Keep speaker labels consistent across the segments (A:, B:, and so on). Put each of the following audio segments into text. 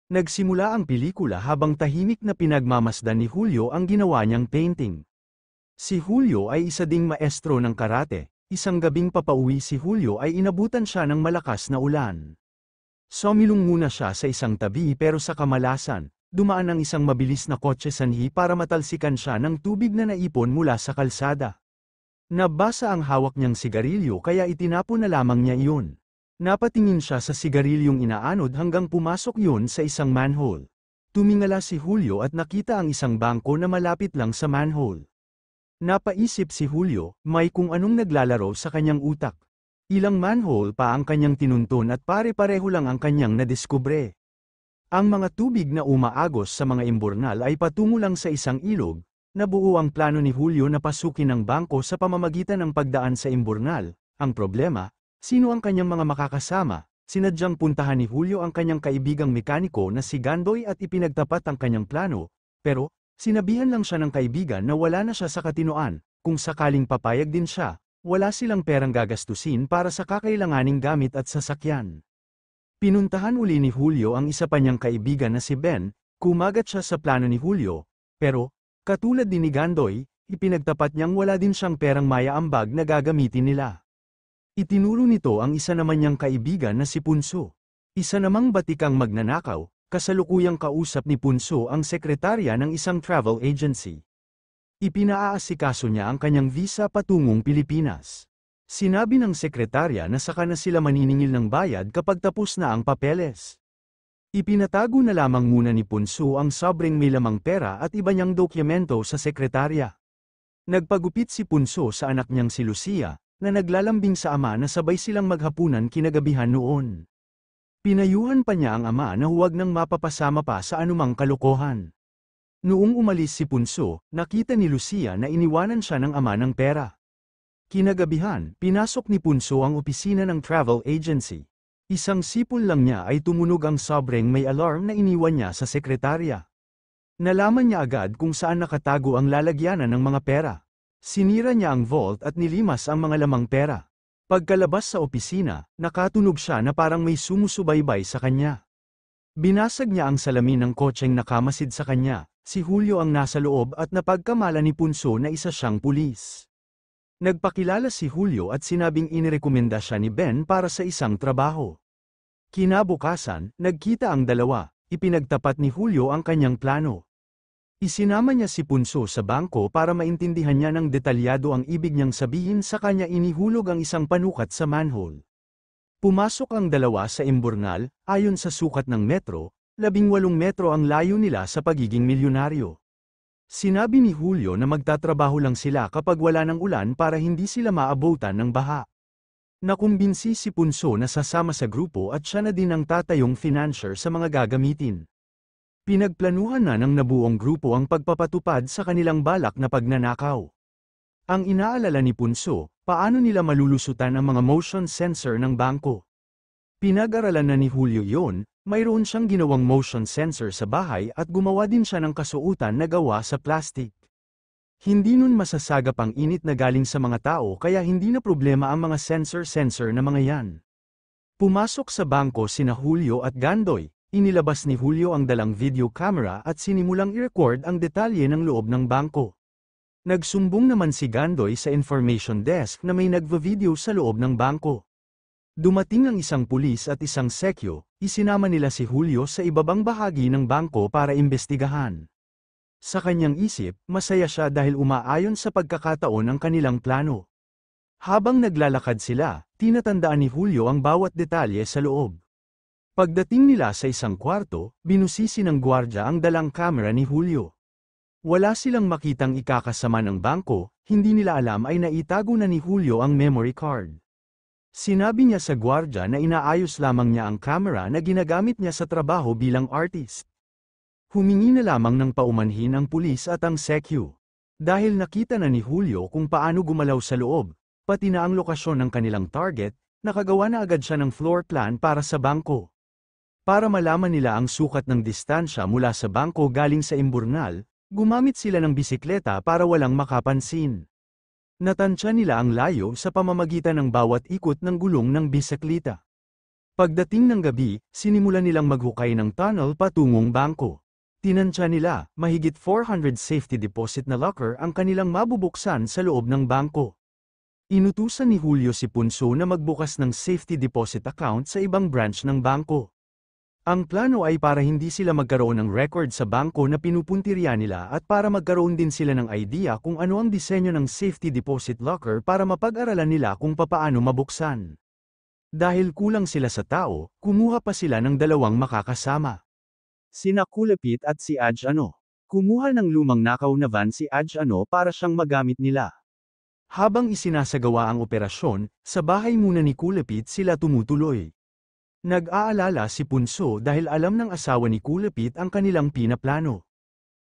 A: Nagsimula ang pelikula habang tahimik na pinagmamasdan ni Julio ang ginawa niyang painting. Si Julio ay isa ding maestro ng karate. Isang gabing papauwi si Julio ay inabutan siya ng malakas na ulan. Sumilong muna siya sa isang tabi pero sa kamalasan, dumaan ang isang mabilis na kotse sanhi para matalsikan siya ng tubig na naipon mula sa kalsada. Nabasa ang hawak niyang sigarilyo kaya itinapon na lamang niya iyon. Napatingin siya sa sigarilyong inaanod hanggang pumasok yun sa isang manhole. Tumingala si Julio at nakita ang isang bangko na malapit lang sa manhole. Napaisip si Julio, may kung anong naglalaro sa kanyang utak. Ilang manhole pa ang kanyang tinuntun at pare-pareho lang ang kanyang nadiskubre. Ang mga tubig na umaagos sa mga imburnal ay patungo lang sa isang ilog. Nabuo ang plano ni Julio na pasukin ang bangko sa pamamagitan ng pagdaan sa imburnal. Ang problema, sino ang kanyang mga makakasama? Sinadyang puntahan ni Julio ang kanyang kaibigang mekaniko na si Gandoy at ipinagtapat ang kanyang plano, pero, sinabihan lang siya ng kaibigan na wala na siya sa katinoan, kung sakaling papayag din siya, wala silang perang gagastusin para sa kakailanganing gamit at sasakyan. Pinuntahan uli ni Julio ang isa pa niyang kaibigan na si Ben, kumagat siya sa plano ni Julio, pero, katulad din ni Gandoy, ipinagtapat niyang wala din siyang perang maya-ambag na gagamitin nila. Itinuro nito ang isa naman niyang kaibigan na si Punso. Isa namang batikang magnanakaw, kasalukuyang kausap ni Punso ang sekretarya ng isang travel agency. Ipinaasikaso niya ang kanyang visa patungong Pilipinas. Sinabi ng sekretarya na saka na sila maniningil ng bayad kapag tapos na ang papeles. Ipinatago na lamang muna ni Punso ang sobrang may lamang pera at iba niyang dokumento sa sekretarya. Nagpagupit si Punso sa anak niyang si Lucia, na naglalambing sa ama na sabay silang maghapunan kinagabihan noon. Pinayuhan pa niya ang ama na huwag nang mapapasama pa sa anumang kalokohan. Noong umalis si Punso, nakita ni Lucia na iniwanan siya ng ama ng pera. Kinagabihan, pinasok ni Punso ang opisina ng travel agency. Isang sipol lang niya ay tumunog ang sobrang may alarm na iniwan niya sa sekretarya. Nalaman niya agad kung saan nakatago ang lalagyanan ng mga pera. Sinira niya ang vault at nilimas ang mga lamang pera. Pagkalabas sa opisina, nakatunog siya na parang may sumusubaybay sa kanya. Binasag niya ang salamin ng kotseng nakamasid sa kanya. Si Julio ang nasa loob at napagkamala ni Punso na isa siyang pulis. Nagpakilala si Julio at sinabing inirekomenda siya ni Ben para sa isang trabaho. Kinabukasan, nagkita ang dalawa. Ipinagtapat ni Julio ang kanyang plano. Isinama niya si Punso sa bangko para maintindihan niya ng detalyado ang ibig niyang sabihin sa kanya inihulog ang isang panukat sa manhole. Pumasok ang dalawa sa imburnal, ayon sa sukat ng metro, 18 metro ang layo nila sa pagiging milyonaryo. Sinabi ni Julio na magtatrabaho lang sila kapag wala ng ulan para hindi sila maabutan ng baha. Nakumbinsi si Punso na sasama sa grupo at siya na din ang tatayong financier sa mga gagamitin. Pinagplanuhan na ng nabuong grupo ang pagpapatupad sa kanilang balak na pagnanakaw. Ang inaalala ni Punso, paano nila malulusutan ang mga motion sensor ng bangko. Pinag-aralan na ni Julio yon, mayroon siyang ginawang motion sensor sa bahay at gumawa din siya ng kasuotan na gawa sa plastic. Hindi nun masasagap ang init na galing sa mga tao kaya hindi na problema ang mga sensor na mga yan. Pumasok sa bangko sina Julio at Gandoy. Inilabas ni Julio ang dalang video camera at sinimulang i-record ang detalye ng loob ng bangko. Nagsumbong naman si Gandoy sa information desk na may nagva-video sa loob ng bangko. Dumating ang isang pulis at isang sekyo, isinama nila si Julio sa ibabang bahagi ng bangko para imbestigahan. Sa kanyang isip, masaya siya dahil umaayon sa pagkakataon ang kanilang plano. Habang naglalakad sila, tinatandaan ni Julio ang bawat detalye sa loob. Pagdating nila sa isang kwarto, binusisi ng gwardya ang dalang kamera ni Julio. Wala silang makitang ikakasama ng bangko, hindi nila alam ay naitago na ni Julio ang memory card. Sinabi niya sa gwardya na inaayos lamang niya ang kamera na ginagamit niya sa trabaho bilang artist. Humingi na lamang ng paumanhin ang pulis at ang sekyo. Dahil nakita na ni Julio kung paano gumalaw sa loob, pati na ang lokasyon ng kanilang target, nakagawa na agad siya ng floor plan para sa bangko. Para malaman nila ang sukat ng distansya mula sa bangko galing sa imburnal, gumamit sila ng bisikleta para walang makapansin. Natansya nila ang layo sa pamamagitan ng bawat ikot ng gulong ng bisikleta. Pagdating ng gabi, sinimulan nilang maghukay ng tunnel patungong bangko. Tinansya nila, mahigit 400 safety deposit na locker ang kanilang mabubuksan sa loob ng bangko. Inutusan ni Julio si Punso na magbukas ng safety deposit account sa ibang branch ng bangko. Ang plano ay para hindi sila magkaroon ng record sa bangko na pinupuntirya nila at para magkaroon din sila ng idea kung ano ang disenyo ng safety deposit locker para mapag-aralan nila kung papaano mabuksan. Dahil kulang sila sa tao, kumuha pa sila ng dalawang makakasama. Sina Kulapit at si Adjano. Kumuha ng lumang nakaw na van si Adjano para siyang magamit nila. Habang isinasagawa ang operasyon, sa bahay muna ni Kulapit sila tumutuloy. Nag-aalala si Punso dahil alam ng asawa ni Kulapit ang kanilang pinaplano.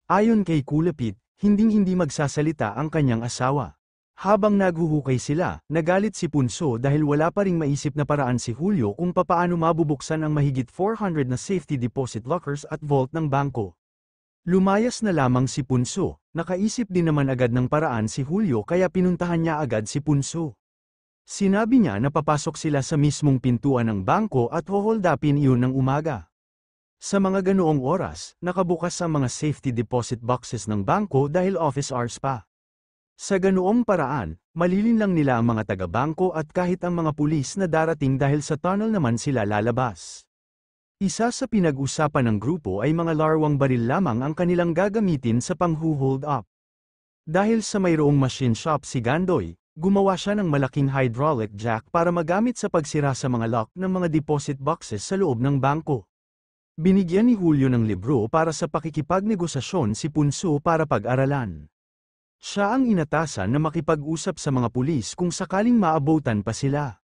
A: Ayon kay Kulapit, hinding-hindi magsasalita ang kanyang asawa. Habang naghuhukay sila, nagalit si Punso dahil wala pa ring maisip na paraan si Julio kung papaano mabubuksan ang mahigit 400 na safety deposit lockers at vault ng bangko. Lumayas na lamang si Punso, nakaisip din naman agad ng paraan si Julio kaya pinuntahan niya agad si Punso. Sinabi niya na papasok sila sa mismong pintuan ng bangko at hoholdapin iyon ng umaga. Sa mga ganoong oras, nakabukas ang mga safety deposit boxes ng bangko dahil office hours pa. Sa ganoong paraan, malilin lang nila ang mga taga-bangko at kahit ang mga pulis na darating dahil sa tunnel naman sila lalabas. Isa sa pinag-usapan ng grupo ay mga larwang baril lamang ang kanilang gagamitin sa pang-hold up. Dahil sa mayroong machine shop si Gandoy, gumawa siya ng malaking hydraulic jack para magamit sa pagsira sa mga lock ng mga deposit boxes sa loob ng bangko. Binigyan ni Julio ng libro para sa pakikipagnegosasyon si Punso para pag-aralan. Siya ang inatasan na makipag-usap sa mga pulis kung sakaling maabutan pa sila.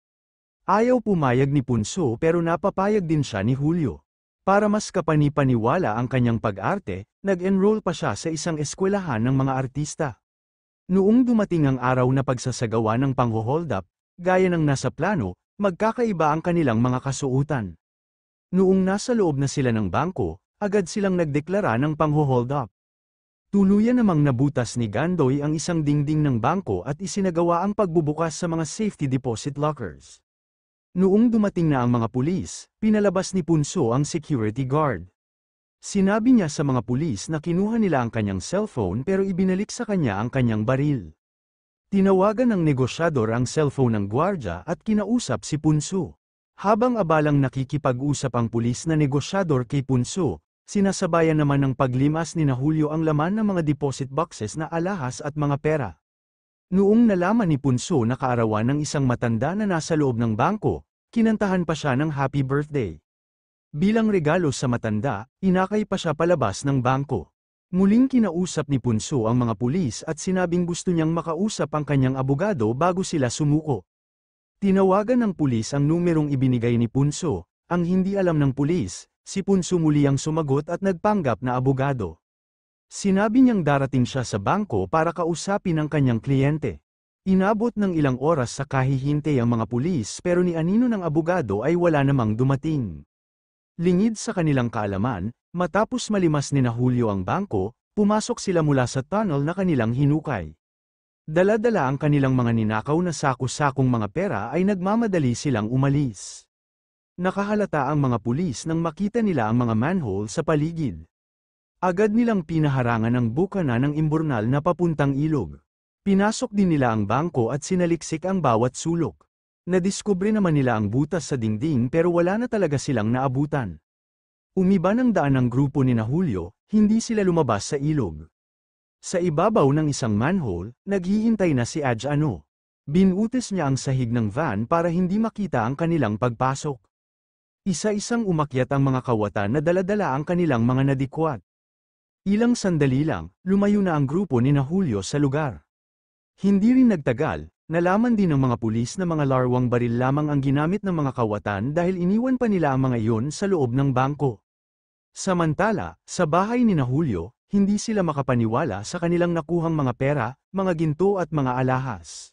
A: Ayaw pumayag ni Punso pero napapayag din siya ni Julio. Para mas kapani-paniwala ang kanyang pag-arte, nag-enroll pa siya sa isang eskwelahan ng mga artista. Noong dumating ang araw na pagsasagawa ng pang-hold up, gaya ng nasa plano, magkakaiba ang kanilang mga kasuotan. Noong nasa loob na sila ng bangko, agad silang nagdeklara ng pang-hold up. Tuluyan namang nabutas ni Gandoy ang isang dingding ng bangko at isinagawa ang pagbubukas sa mga safety deposit lockers. Noong dumating na ang mga pulis, pinalabas ni Punso ang security guard. Sinabi niya sa mga pulis na kinuha nila ang kanyang cellphone pero ibinalik sa kanya ang kanyang baril. Tinawagan ng negosyador ang cellphone ng gwardya at kinausap si Punso. Habang abalang nakikipag-usap ang pulis na negosyador kay Punso, sinasabayan naman ng paglimas ni Julio ang laman ng mga deposit boxes na alahas at mga pera. Noong nalaman ni Punso na kaarawan ng isang matanda na nasa loob ng bangko, kinantahan pa siya ng happy birthday. Bilang regalo sa matanda, inakay pa siya palabas ng bangko. Muling kinausap ni Punso ang mga pulis at sinabing gusto niyang makausap ang kanyang abogado bago sila sumuko. Tinawagan ng pulis ang numerong ibinigay ni Punso, ang hindi alam ng pulis. Si Punso muli ang sumagot at nagpanggap na abogado. Sinabi niyang darating siya sa bangko para kausapin ang kanyang kliyente. Inabot ng ilang oras sa kahihintay ang mga pulis pero ni anino ng abogado ay wala namang dumating. Lingid sa kanilang kaalaman, matapos malimas ni Julio ang bangko, pumasok sila mula sa tunnel na kanilang hinukay. Dala-dala ang kanilang mga ninakaw na sako-sakong mga pera ay nagmamadali silang umalis. Nakahalata ang mga pulis nang makita nila ang mga manhole sa paligid. Agad nilang pinaharangan ang bukana ng imburnal na papuntang ilog. Pinasok din nila ang bangko at sinaliksik ang bawat sulok. Nadiskubre naman nila ang butas sa dingding pero wala na talaga silang naabutan. Umiba ng daan ang grupo ni Julio, hindi sila lumabas sa ilog. Sa ibabaw ng isang manhole, naghihintay na si Adjano. Binutis niya ang sahig ng van para hindi makita ang kanilang pagpasok. Isa-isang umakyat ang mga kawatan na dala-dala ang kanilang mga nadikwat. Ilang sandali lang, lumayo na ang grupo ni Julio sa lugar. Hindi rin nagtagal, nalaman din ng mga pulis na mga larwang baril lamang ang ginamit ng mga kawatan dahil iniwan pa nila ang mga iyon sa loob ng bangko. Samantala, sa bahay ni Julio, hindi sila makapaniwala sa kanilang nakuhang mga pera, mga ginto at mga alahas.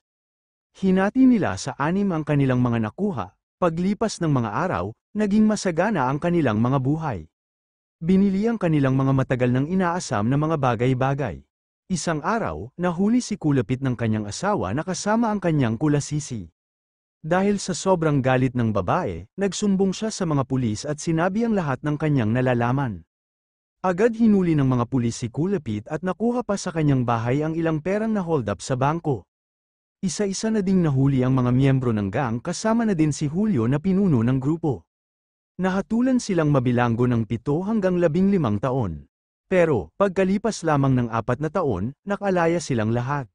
A: Hinati nila sa 6 ang kanilang mga nakuha. Paglipas ng mga araw, naging masagana ang kanilang mga buhay. Binili ang kanilang mga matagal nang inaasam na mga bagay-bagay. Isang araw, nahuli si Kulapit ng kanyang asawa na kasama ang kanyang kulasisi. Dahil sa sobrang galit ng babae, nagsumbong siya sa mga pulis at sinabi ang lahat ng kanyang nalalaman. Agad hinuli ng mga pulis si Kulapit at nakuha pa sa kanyang bahay ang ilang perang na hold up sa bangko. Isa-isa na ding nahuli ang mga miyembro ng gang kasama na din si Julio na pinuno ng grupo. Nahatulan silang mabilanggo ng 7 hanggang 15 taon. Pero, pagkalipas lamang ng 4 na taon, nakalaya silang lahat.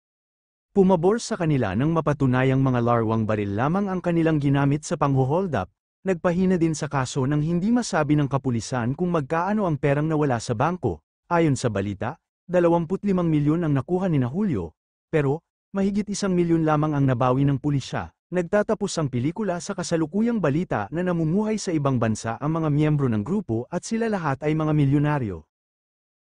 A: Pumabor sa kanila nang mapatunayang mga larwang baril lamang ang kanilang ginamit sa pangho-hold up, nagpahina din sa kaso nang hindi masabi ng kapulisan kung magkaano ang perang nawala sa bangko. Ayon sa balita, 25 milyon ang nakuha ni Julio, pero, mahigit 1 milyon lamang ang nabawi ng pulisya. Nagtatapos ang pelikula sa kasalukuyang balita na namumuhay sa ibang bansa ang mga miyembro ng grupo at sila lahat ay mga milyonaryo.